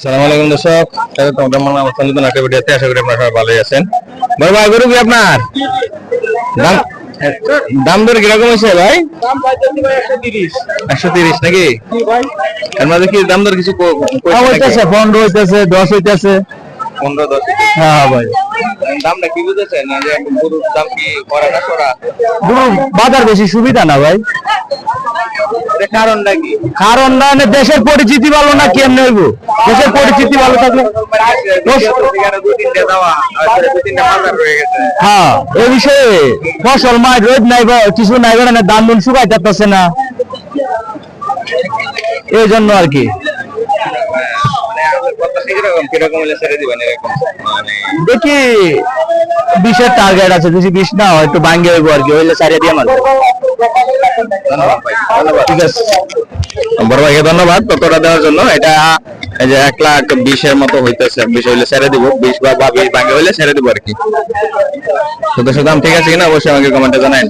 আসসালামু আলাইকুম দর্শক, তোমাদের মনে অবস্থান নতুন একটা ভিডিওতে আশা করি আপনারা সবাই ভালোই আছেন। বড় ভাই গরু কি আপনার দাম দাম দর কিরকম হয়েছে ভাই? দাম পাইতেছি ভাই 130 130 নাকি? এর মধ্যে কি দাম দর কিছু হইতেছে 15 হইতেছে 10 হইতেছে 15-10? হ্যাঁ ভাই দামটা কি বুঝেছেন না যে গরুর দাম কি করা না করা? গরু বাজার বেশি সুবিধা না ভাই। কারণটা কি? কারণ না দেশের পরিচিতি ভালো না, কেমনে হইব? দেশের পরিচিতি ভালো থাকলে হ্যাঁ এই বিষয়ে ফসল মাই রোদ নাই বা কিছু নাই, বেড়ানো দাম দুন শুকাই যাচ্ছে না, এই জন্য আর কি। দেখি 20-এর টার্গেট আছে, যদি 20 না হয় একটু ভাঙ্গে হইব আর কি, হইলে সারিয়ে দিয়ে মারবো। ঠিক আছে, বড় ভাইকে ধন্যবাদ ততটা দেওয়ার জন্য। এটা এই যে 1,20,000 মতো হইতেছে, 20 হইলে ছেড়ে দিব, 20 বা 20 ভাঙ্গে হইলে ছেড়ে দিব আর কি। শুধু দাম ঠিক আছে কিনা অবশ্যই আমাকে কমেন্টে জানান।